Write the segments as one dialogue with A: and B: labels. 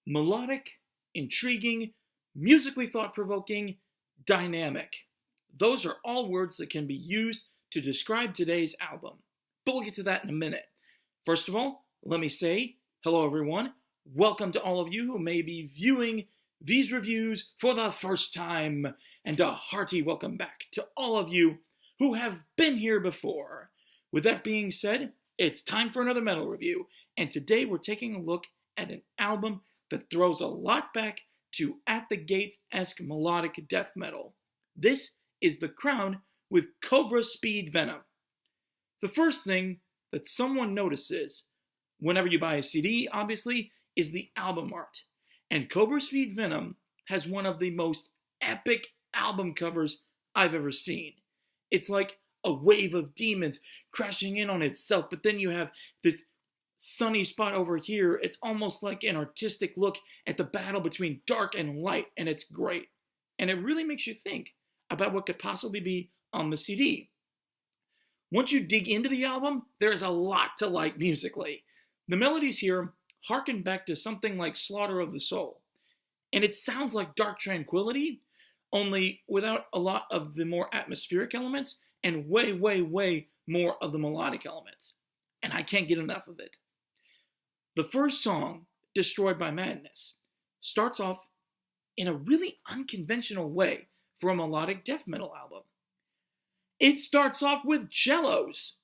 A: Melodic, intriguing, musically thought-provoking, dynamic. Those are all words that can be used to describe today's album. But we'll get to that in a minute. First of all, let me say hello everyone. Welcome to all of you who may be viewing these reviews for the first time, and a hearty welcome back to all of you who have been here before. With that being said, it's time for another metal review, and today we're taking a look at an album that throws a lot back to At the Gates-esque melodic death metal. This is The Crown with Cobra Speed Venom. The first thing that someone notices whenever you buy a CD, obviously, is the album art. And Cobra Speed Venom has one of the most epic album covers I've ever seen. It's like a wave of demons crashing in on itself, but then you have this sunny spot over here. It's almost like an artistic look at the battle between dark and light, and it's great. And it really makes you think about what could possibly be on the CD. Once you dig into the album, there is a lot to like musically. The melodies here harken back to something like Slaughter of the Soul, and it sounds like Dark Tranquility, only without a lot of the more atmospheric elements and way, way, way more of the melodic elements. And I can't get enough of it. The first song, Destroyed by Madness, starts off in a really unconventional way for a melodic death metal album. It starts off with cellos,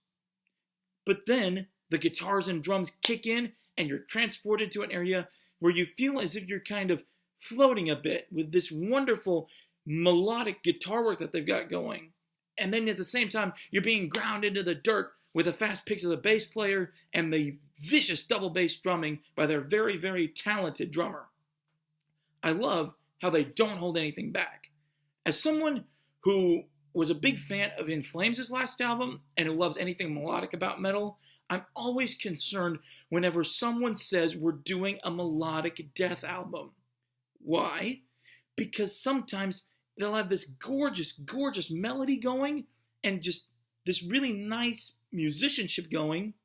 A: but then the guitars and drums kick in and you're transported to an area where you feel as if you're kind of floating a bit with this wonderful melodic guitar work that they've got going. And then at the same time, you're being ground into the dirt with the fast picks of the bass player and the vicious double bass drumming by their very, very talented drummer. I love how they don't hold anything back. As someone who was a big fan of In Flames' last album and who loves anything melodic about metal, I'm always concerned whenever someone says we're doing a melodic death album. Why? Because sometimes they'll have this gorgeous, gorgeous melody going and just this really nice musicianship going,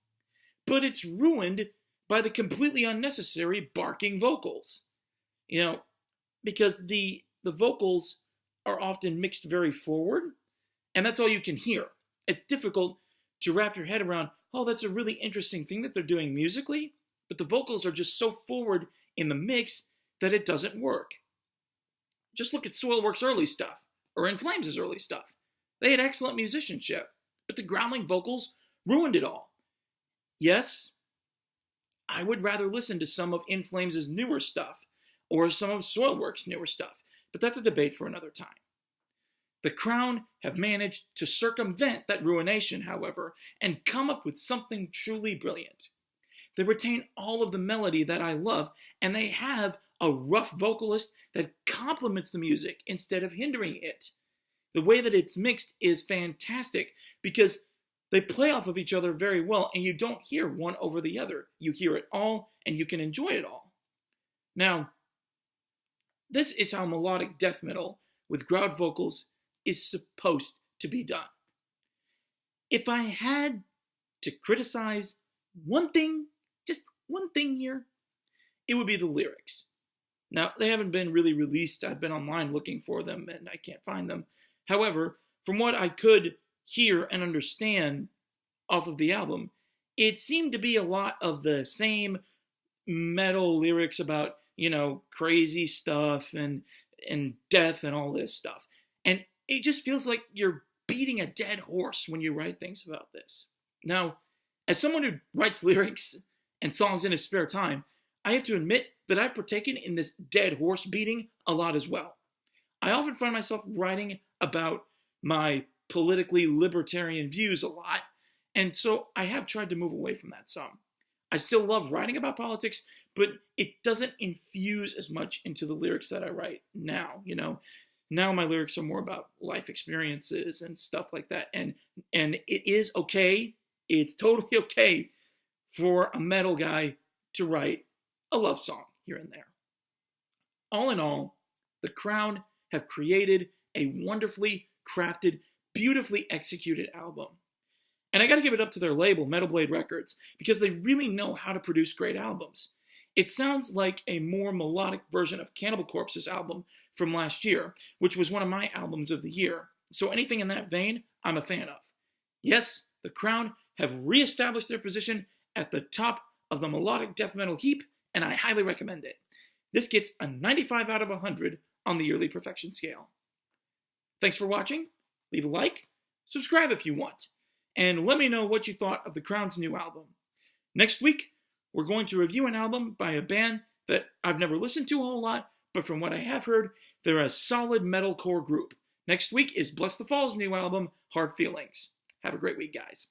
A: but it's ruined by the completely unnecessary barking vocals. You know, because the vocals are often mixed very forward, and that's all you can hear. It's difficult to wrap your head around, oh, that's a really interesting thing that they're doing musically, but the vocals are just so forward in the mix that it doesn't work. Just look at Soilwork's early stuff, or In Flames' early stuff. They had excellent musicianship, but the growling vocals ruined it all. Yes, I would rather listen to some of In Flames' newer stuff, or some of Soilwork's newer stuff, but that's a debate for another time. The Crown have managed to circumvent that ruination, however, and come up with something truly brilliant. They retain all of the melody that I love, and they have a rough vocalist that complements the music instead of hindering it. The way that it's mixed is fantastic because they play off of each other very well, and you don't hear one over the other. You hear it all, and you can enjoy it all. Now, this is how melodic death metal with growled vocals is supposed to be done. If I had to criticize one thing, just one thing here, it would be the lyrics. Now, they haven't been really released. I've been online looking for them, and I can't find them. However, from what I could hear and understand off of the album, it seemed to be a lot of the same metal lyrics about, you know, crazy stuff and death and all this stuff. And it just feels like you're beating a dead horse when you write things about this. Now, as someone who writes lyrics and songs in his spare time, I have to admit that I've partaken in this dead horse beating a lot as well. I often find myself writing about my politically libertarian views a lot, and so I have tried to move away from that some. I still love writing about politics, but it doesn't infuse as much into the lyrics that I write now, you know. Now my lyrics are more about life experiences and stuff like that, and it is okay, it's totally okay for a metal guy to write a love song here and there. All in all, the Crown have created a wonderfully crafted, beautifully executed album. And I gotta give it up to their label, Metal Blade Records, because they really know how to produce great albums. It sounds like a more melodic version of Cannibal Corpse's album from last year, which was one of my albums of the year. So anything in that vein, I'm a fan of. Yes, The Crown have reestablished their position at the top of the melodic death metal heap, and I highly recommend it. This gets a 95 out of 100 on the Yearly Perfection scale. Thanks for watching. Leave a like, subscribe if you want, and let me know what you thought of The Crown's new album. Next week, we're going to review an album by a band that I've never listened to a whole lot, but from what I have heard, they're a solid metalcore group. Next week is Bless the Fall's new album, Hard Feelings. Have a great week, guys.